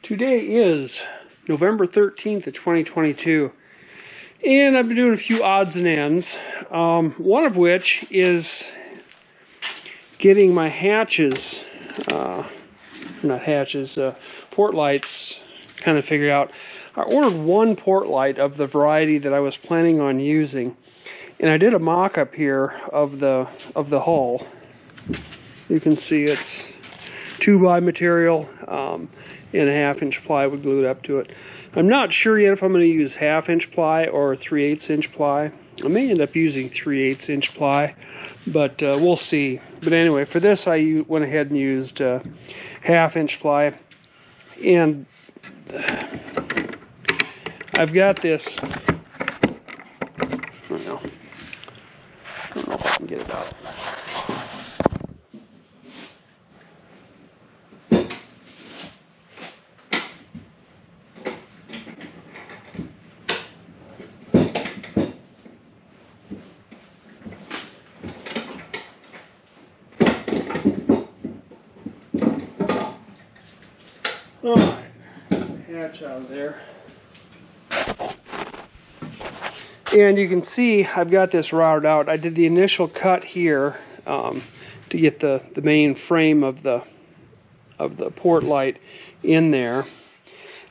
Today is November 13th of 2022, and I've been doing a few odds and ends, one of which is getting my hatches, port lights kind of figured out. I ordered one port light of the variety that I was planning on using, and I did a mock-up here of the hull. You can see it's 2x material, and a 1/2-inch plywood glued up to it. I'm not sure yet if I'm going to use 1/2-inch ply or 3/8-inch ply. I may end up using 3/8-inch ply, but we'll see. But anyway, for this I went ahead and used 1/2-inch ply, and I've got this. I don't know if I can get it out. Alright, hatch out of there. And you can see I've got this routed out. I did the initial cut here to get the main frame of the port light in there.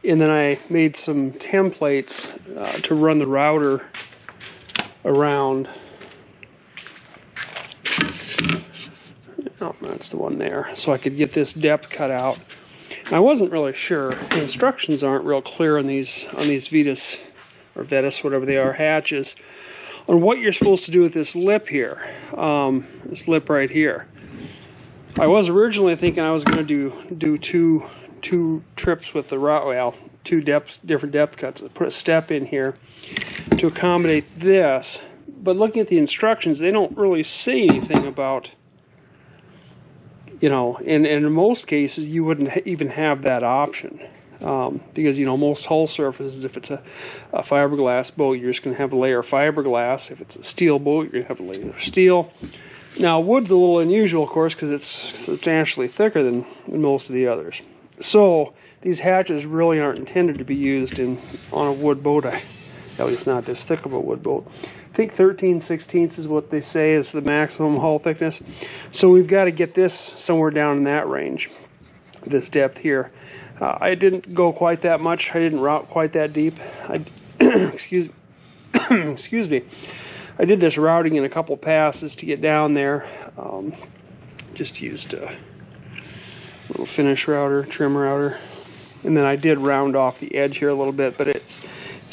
And then I made some templates to run the router around. Oh, that's the one there. So I could get this depth cut out. I wasn't really sure. The instructions aren't real clear on these Vetus or Vetus, whatever they are, hatches, on what you're supposed to do with this lip here, this lip right here. I was originally thinking I was going to do two trips with the route, well, different depth cuts. Put a step in here to accommodate this, but looking at the instructions, they don't really say anything about. You know, and in most cases, you wouldn't even have that option because, you know, most hull surfaces, if it's a fiberglass boat, you're just going to have a layer of fiberglass. If it's a steel boat, you're going to have a layer of steel. Now, wood's a little unusual, of course, because it's substantially thicker than most of the others. So these hatches really aren't intended to be used on a wood boat, at least not this thick of a wood boat. I think 13/16 is what they say is the maximum hull thickness. So we've got to get this somewhere down in that range, this depth here. I didn't go quite that much. I didn't route quite that deep. Excuse me. I did this routing in a couple passes to get down there. Just used a little finish router, trim router. And then I did round off the edge here a little bit, but it's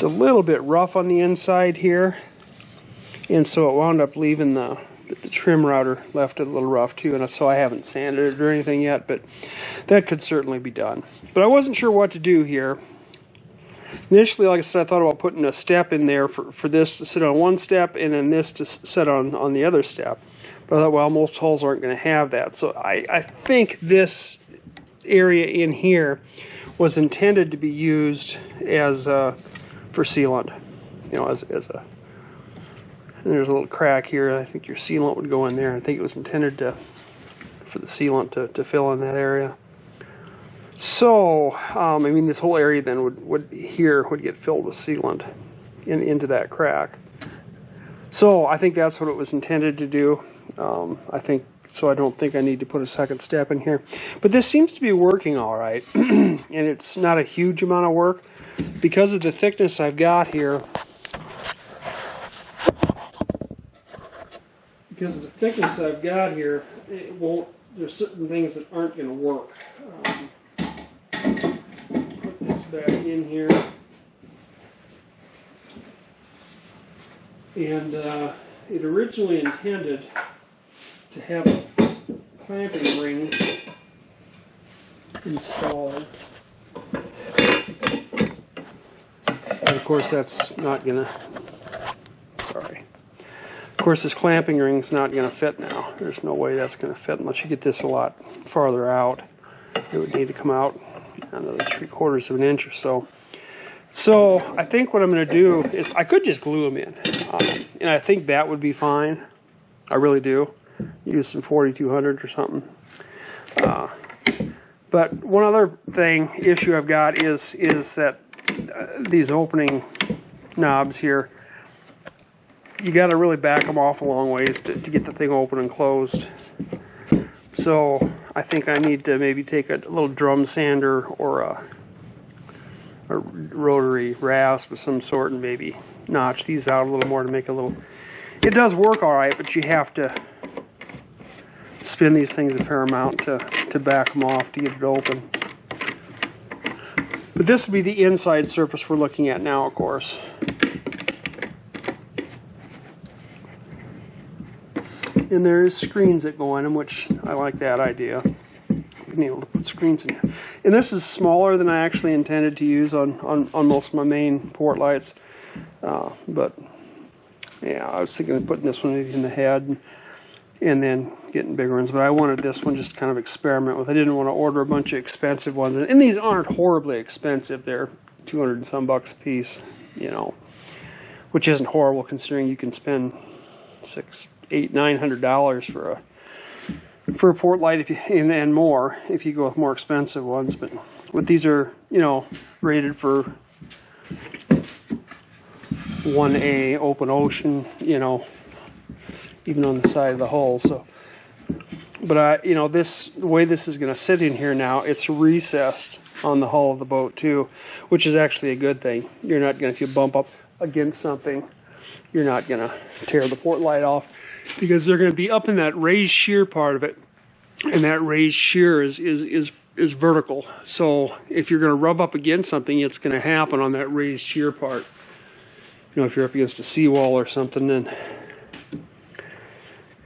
a little bit rough on the inside here. And so it wound up leaving the trim router left it a little rough too, and so I haven't sanded it or anything yet, but that could certainly be done. But I wasn't sure what to do here. Initially, like I said, I thought about putting a step in there for this to sit on one step and then this to sit on the other step. But I thought, well, most hulls aren't going to have that. So I think this area in here was intended to be used as for sealant, you know, as a. And there's a little crack here. I think your sealant would go in there. I think it was intended for the sealant to fill in that area. So, I mean, this whole area then would get filled with sealant into that crack. So I think that's what it was intended to do. I think so. I don't think I need to put a second step in here. But this seems to be working all right, and it's not a huge amount of work because of the thickness I've got here. Because of the thickness I've got here, it won't. There's certain things that aren't going to work. Put this back in here, and it originally intended to have a clamping ring installed, and of course that's not going to. Sorry. Of course, this clamping ring's not going to fit now. There's no way that's going to fit unless you get this a lot farther out. It would need to come out another 3/4 of an inch or so. So I think what I'm going to do is I could just glue them in, and I think that would be fine. I really do. Use some 4200s or something. But one other issue I've got is that these opening knobs here, you got to really back them off a long ways to get the thing open and closed. So I think I need to maybe take a little drum sander or a rotary rasp of some sort and maybe notch these out a little more to make a little... It does work all right, but you have to spin these things a fair amount to back them off to get it open. But this would be the inside surface we're looking at now, of course. And there's screens that go in them, which I like that idea. Being able to put screens in here. And this is smaller than I actually intended to use on most of my main port lights. But yeah, I was thinking of putting this one in the head and then getting bigger ones. But I wanted this one just to kind of experiment with. I didn't want to order a bunch of expensive ones. And these aren't horribly expensive. They're 200 and some bucks a piece, you know, which isn't horrible considering you can spend $600, $800, $900 for a port light if you, and more if you go with more expensive ones. But these are, you know, rated for 1A open ocean, you know, even on the side of the hull. So, but you know, the way this is going to sit in here now, it's recessed on the hull of the boat too, which is actually a good thing. You're not going to, if you bump up against something, you're not going to tear the port light off, because they're going to be up in that raised shear part of it, and that raised shear is vertical. So if you're going to rub up against something, it's going to happen on that raised shear part. You know, if you're up against a seawall or something,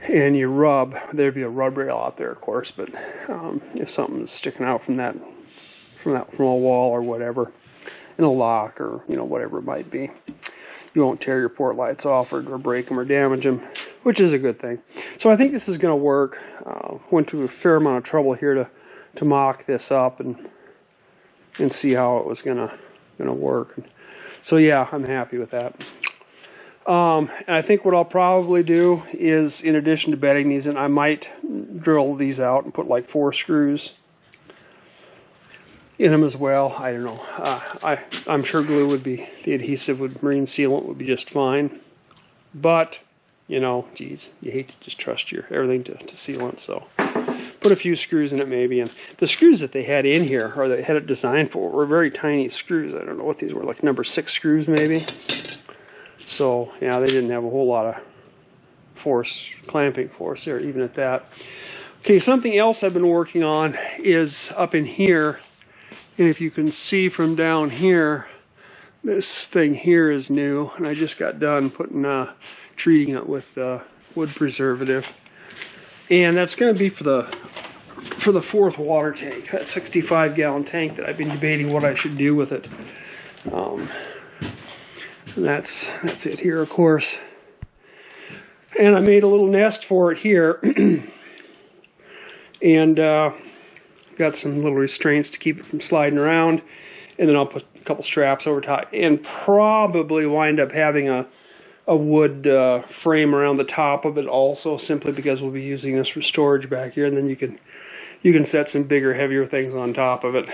and you rub, there'd be a rub rail out there, of course. But if something is sticking out from a wall or whatever, in a lock or, you know, whatever it might be, you won't tear your port lights off or break them or damage them, which is a good thing. So I think this is going to work. Went to a fair amount of trouble here to mock this up and see how it was going to work. So yeah, I'm happy with that. And I think what I'll probably do is, in addition to bedding these in, I might drill these out and put like 4 screws in them as well. I don't know. I'm sure glue would be, the adhesive with marine sealant would be just fine. But, you know, geez, you hate to just trust your everything to sealant. So put a few screws in it maybe. And the screws that they had in here, or they had it designed for, were very tiny screws. I don't know what these were, like number 6 screws maybe. So, yeah, they didn't have a whole lot of force, clamping force there, even at that. Okay, something else I've been working on is up in here. And if you can see from down here, this thing here is new. And I just got done treating it with wood preservative. And that's going to be for the 4th water tank, that 65-gallon tank that I've been debating what I should do with it. That's it here, of course. And I made a little nest for it here. And got some little restraints to keep it from sliding around. And then I'll put a couple straps over top. And probably wind up having a wood frame around the top of it also, simply because we'll be using this for storage back here. And then you can set some bigger, heavier things on top of it.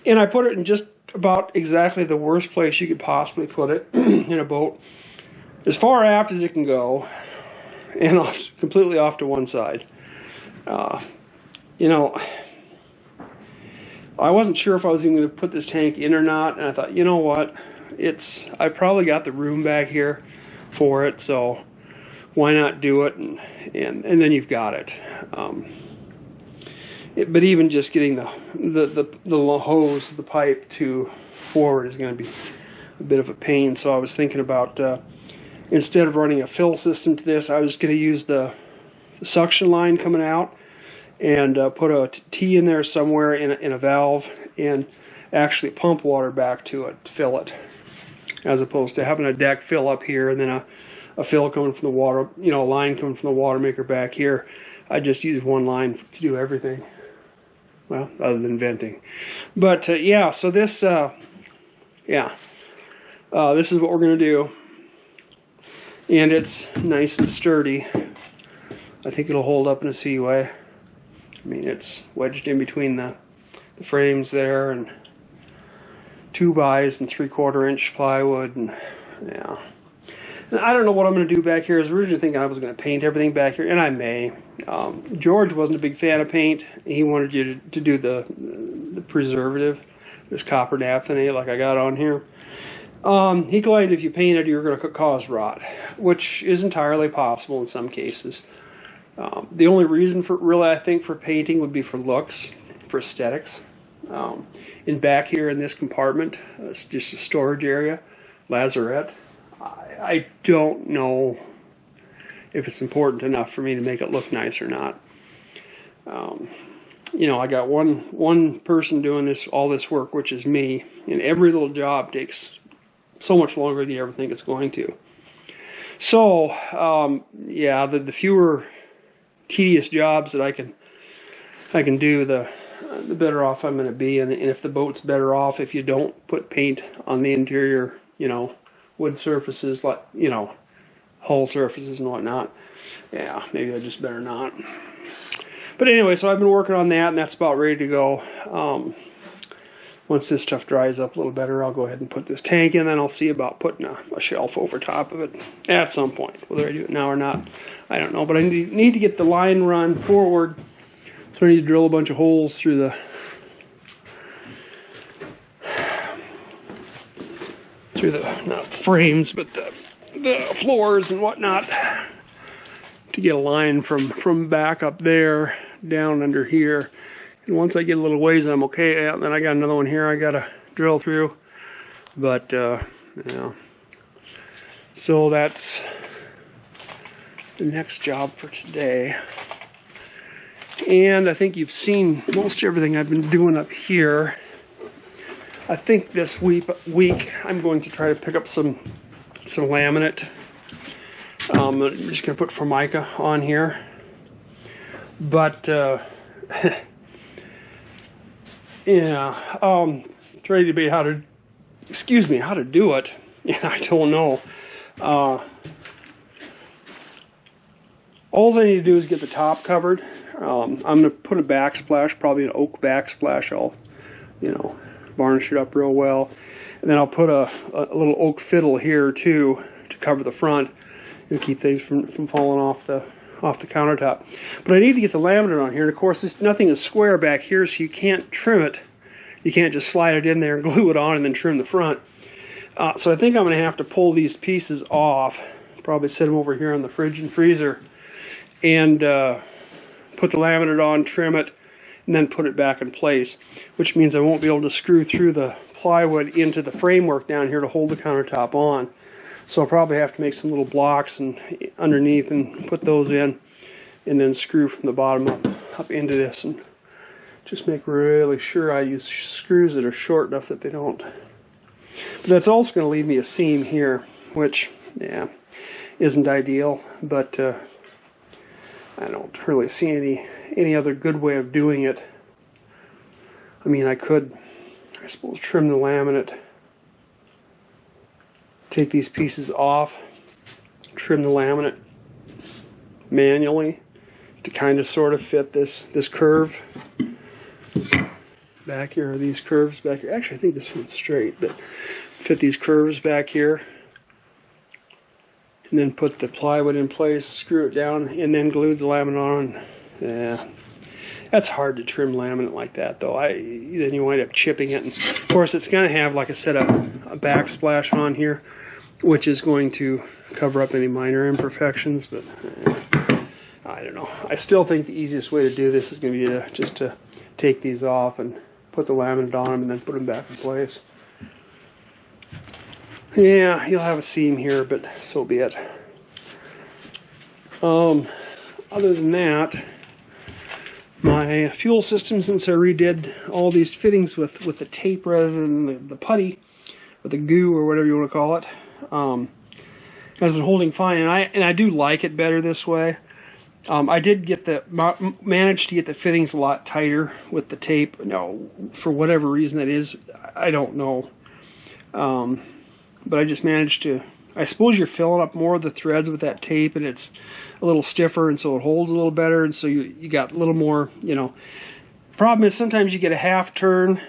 And I put it in just about exactly the worst place you could possibly put it in a boat, as far aft as it can go, and completely off to one side. You know, I wasn't sure if I was even going to put this tank in or not, and I thought, you know what, I probably got the room back here for it, so why not do it, and then you've got it. But even just getting the hose, the pipe to forward is going to be a bit of a pain. So I was thinking about, instead of running a fill system to this, I was going to use the suction line coming out and put a T in there somewhere in a valve and actually pump water back to it to fill it, as opposed to having a deck fill up here and then a fill coming from the water, you know, a line coming from the water maker back here. I just use one line to do everything. Well, other than venting. But yeah, so this, this is what we're going to do. And it's nice and sturdy. I think it'll hold up in a seaway. I mean, it's wedged in between the frames there, and 2x and 3/4 inch plywood, and yeah. And I don't know what I'm going to do back here. I was originally thinking I was going to paint everything back here, and I may. George wasn't a big fan of paint. He wanted you to do the preservative, this copper naphthenate like I got on here. He claimed if you painted, you're going to cause rot, which is entirely possible in some cases. The only reason for really, I think, for painting would be for looks, for aesthetics. In back here in this compartment, it's just a storage area, lazarette. I don't know if it's important enough for me to make it look nice or not. You know, I got one person doing all this work, which is me, and every little job takes so much longer than you ever think it's going to. So, yeah, the fewer tedious jobs that I can do, the better off I'm going to be. And if the boat's better off if you don't put paint on the interior, you know, wood surfaces, like, you know, hull surfaces and whatnot, yeah, maybe I just better not. But anyway, so I've been working on that, and that's about ready to go. Once this stuff dries up a little better, I'll go ahead and put this tank in, then I'll see about putting a shelf over top of it at some point. Whether I do it now or not, I don't know. But I need to get the line run forward, so I need to drill a bunch of holes through the not frames, but the floors and whatnot, to get a line from back up there down under here. And once I get a little ways, I'm okay. And then I got another one here I gotta drill through. But yeah. So that's the next job for today. And I think you've seen most everything I've been doing up here. I think this week I'm going to try to pick up some laminate. I'm just going to put Formica on here. But yeah, trying to debate how to do it. Yeah, I don't know. All I need to do is get the top covered. I'm going to put a backsplash, probably an oak backsplash. I'll, you know, varnish it up real well, and then I'll put a little oak fiddle here too to cover the front and keep things from falling off the countertop. But I need to get the laminate on here, and of course nothing is square back here, so you can't trim it. You can't just slide it in there and glue it on and then trim the front. So I think I'm going to have to pull these pieces off, probably set them over here on the fridge and freezer, and put the laminate on, trim it, and then put it back in place, which means I won't be able to screw through the plywood into the framework down here to hold the countertop on. So I'll probably have to make some little blocks and underneath and put those in, and then screw from the bottom up into this, and just make really sure I use screws that are short enough that they don't. But that's also going to leave me a seam here, which, yeah, isn't ideal, but I don't really see any other good way of doing it. I mean, I could, I suppose, trim the laminate, take these pieces off, trim the laminate manually to kind of sort of fit this curve back here, or these curves back here. Actually, I think this one's straight, but fit these curves back here, and then put the plywood in place, screw it down, and then glue the laminate on. Yeah, that's hard to trim laminate like that, though. Then you wind up chipping it, and of course it's going to have, like I said, a backsplash on here, which is going to cover up any minor imperfections. But I don't know. I still think the easiest way to do this is going to be just to take these off and put the laminate on them, and then put them back in place. Yeah, you'll have a seam here, but so be it. Other than that, my fuel system, since I redid all these fittings with the tape rather than the putty, or the goo, or whatever you want to call it, has been holding fine, and I do like it better this way. I did managed to get the fittings a lot tighter with the tape. Now, for whatever reason that is, I don't know. But I just managed to I suppose you're filling up more of the threads with that tape, and it's a little stiffer, and so it holds a little better, and so you got a little more, you know. Problem is sometimes you get a half turn,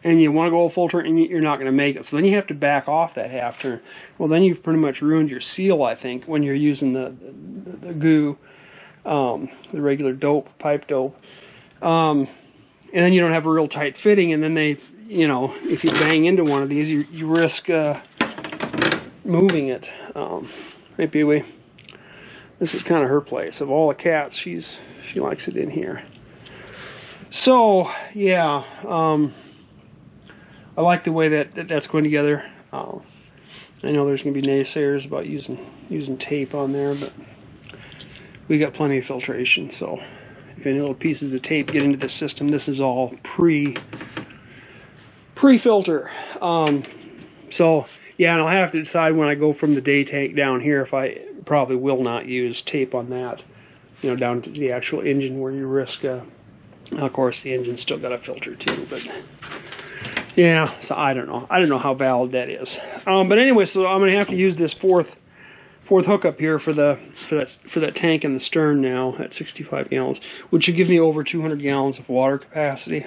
and you want to go a full turn, and you're not going to make it. So then you have to back off that half turn. Well, then you've pretty much ruined your seal, I think, when you're using the goo, the regular dope, pipe dope. And then you don't have a real tight fitting, and then they, you know, if you bang into one of these, you risk moving it. Maybe this is kind of her place. Of all the cats, she likes it in here. So yeah, I like the way that's going together. I know there's going to be naysayers about using tape on there, but we got plenty of filtration. So if any little pieces of tape get into the system, this is all pre-filter. So yeah, and I'll have to decide when I go from the day tank down here if I probably will not use tape on that, you know, down to the actual engine where you risk. Of course, the engine's still got a filter too, but yeah. So I don't know how valid that is. But anyway, so I'm going to have to use this fourth hookup here for that tank in the stern now at 65 gallons, which should give me over 200 gallons of water capacity.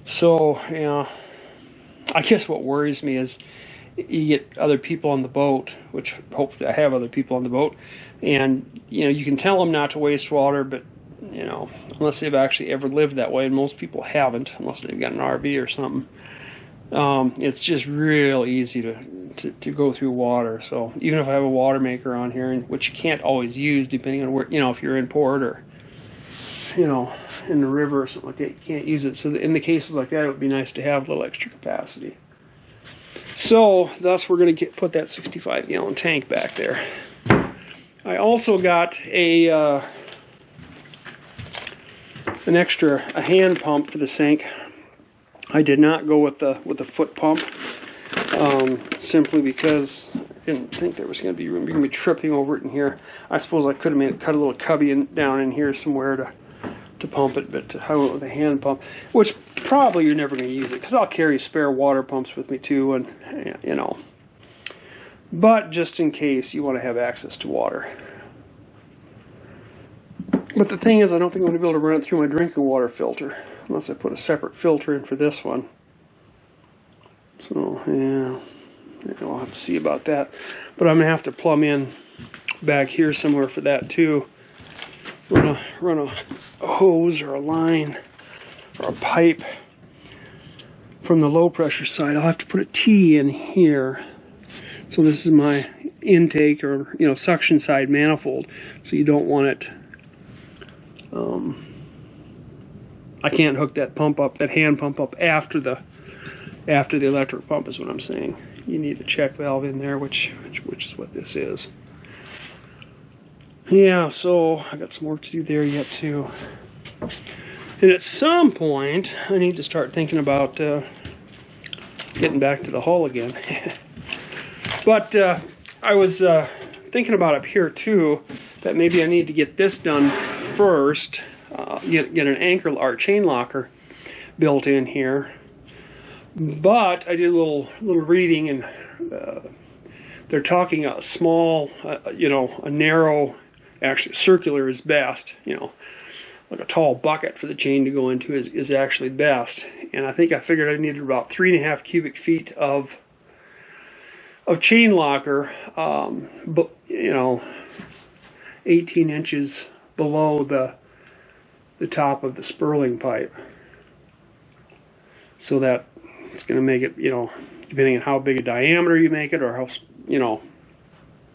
So yeah. I guess what worries me is you get other people on the boat, which hopefully I have other people on the boat, and you know, you can tell them not to waste water, but you know, unless they've actually ever lived that way, and most people haven't, unless they've got an RV or something, it's just real easy to go through water. So even if I have a water maker on here, which you can't always use depending on where, you know, if you're in port or, you know, in the river or something like that, you can't use it. So in the cases like that, it would be nice to have a little extra capacity. So thus we're going to put that 65 gallon tank back there. I also got a an extra hand pump for the sink. I did not go with the foot pump, simply because I didn't think there was going to be room. You're going to be tripping over it in here. I suppose I could have cut a little cubby down in here somewhere to pump it, but I went with a hand pump, which probably you're never going to use it, because I'll carry spare water pumps with me too, and you know. But just in case you want to have access to water. But the thing is, I don't think I'm going to be able to run it through my drinking water filter, unless I put a separate filter in for this one. So, yeah, I'll have to see about that. But I'm going to have to plumb in back here somewhere for that too. Run a hose or a line or a pipe from the low pressure side. I'll have to put a T in here. So this is my intake, or you know, suction side manifold. So you don't want it. I can't hook that pump up, that hand pump up after the electric pump, is what I'm saying. You need a check valve in there, which is what this is. Yeah, so I got some work to do there yet too. And at some point, I need to start thinking about getting back to the hull again. But I was thinking about up here too, that maybe I need to get this done first. Get an anchor or chain locker built in here. But I did a little reading, and they're talking a small, you know, a narrow, actually circular is best. You know, like a tall bucket for the chain to go into is actually best. And I think I figured I needed about 3.5 cubic feet of chain locker, but you know, 18 inches below the top of the spurling pipe, so that it's going to make it, you know, depending on how big a diameter you make it, or how, you know,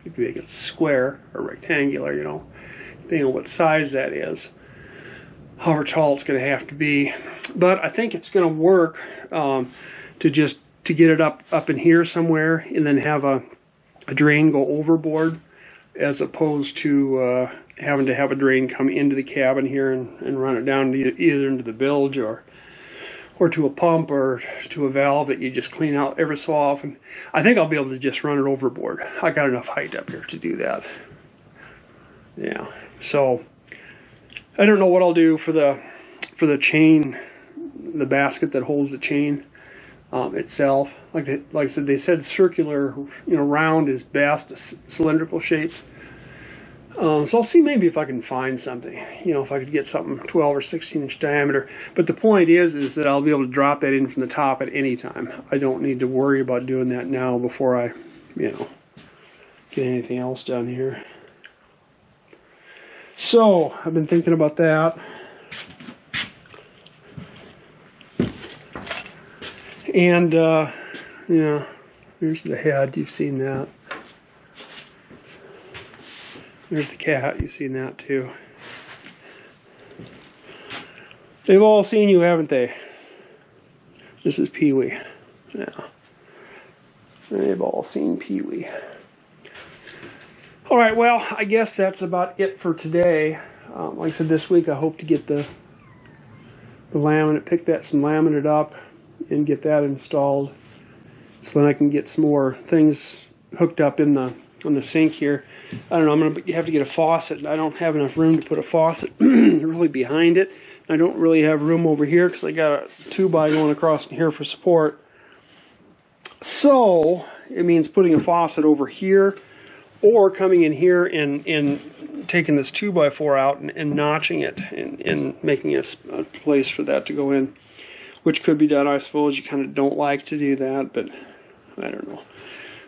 if you make it square or rectangular, you know, depending on what size that is, however tall it's going to have to be. But I think it's going to work to get it up in here somewhere, and then have a drain go overboard, as opposed to having to have a drain come into the cabin here and run it down either into the bilge or to a pump or to a valve that you just clean out every so often. I think I'll be able to just run it overboard. I got enough height up here to do that. Yeah, so I don't know what I'll do for the chain, the basket that holds the chain. itself. Like I said, they said circular, round is best, a cylindrical shape. So I'll see maybe if I can find something, if I could get something 12 or 16 inch diameter. But the point is that I'll be able to drop that in from the top at any time. I don't need to worry about doing that now before I, get anything else done here. So I've been thinking about that. And, here's the head. You've seen that. There's the cat. You've seen that too. They've all seen you, haven't they? This is Pee-wee. Yeah. They've all seen Pee-wee. All right, well, I guess that's about it for today. Like I said, this week I hope to get the laminate, pick some laminate up and get that installed, so then I can get some more things hooked up on the sink here. I don't know, I'm going to have to get a faucet. I don't have enough room to put a faucet really behind it. I don't really have room over here because I got a 2x going across here for support. So it means putting a faucet over here, or coming in here and taking this 2x4 out and notching it and making a place for that to go in, which could be done. I suppose you kind of don't like to do that, but I don't know.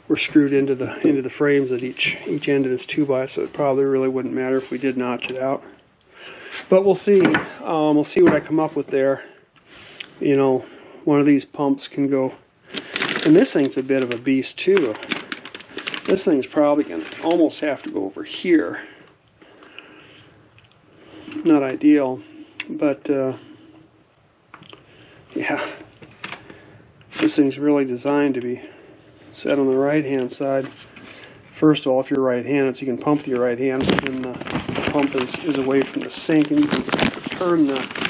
We're screwed into the frames at each end of this 2x, so it probably really wouldn't matter if we did notch it out. But we'll see. We'll see what I come up with there. One of these pumps can go, and this thing's a bit of a beast too. This thing's probably going to almost have to go over here. Not ideal, but yeah, this thing's really designed to be set on the right-hand side. First of all, if you're right-handed, so you can pump with your right hand, but then the pump is away from the sink, and you can turn the...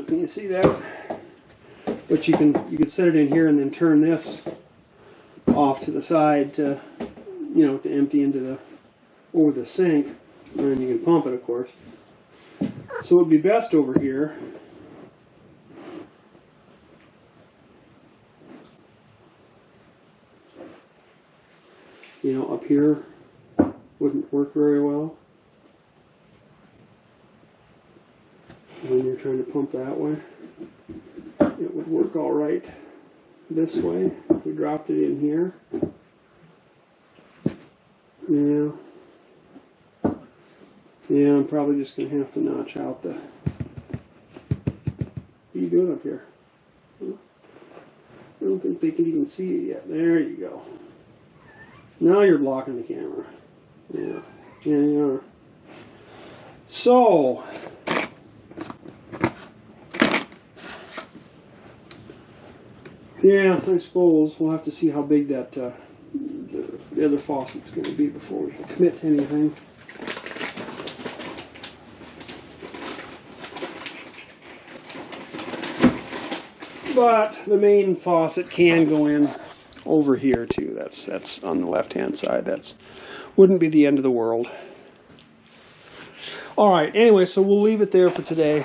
Can you see that? But you can set it in here and then turn this off to the side to, to empty into over the sink, and then you can pump it, of course. So it would be best over here. Up here wouldn't work very well when you're trying to pump that way. It would work all right this way if we dropped it in here. Yeah, I'm probably just going to have to notch out the... What are you doing up here? I don't think they can even see it yet. There you go. Now you're blocking the camera. Yeah, you are. So... yeah, I suppose we'll have to see how big that the other faucet's going to be before we commit to anything. But the main faucet can go in over here too. That's on the left-hand side. Wouldn't be the end of the world. All right. Anyway, so we'll leave it there for today.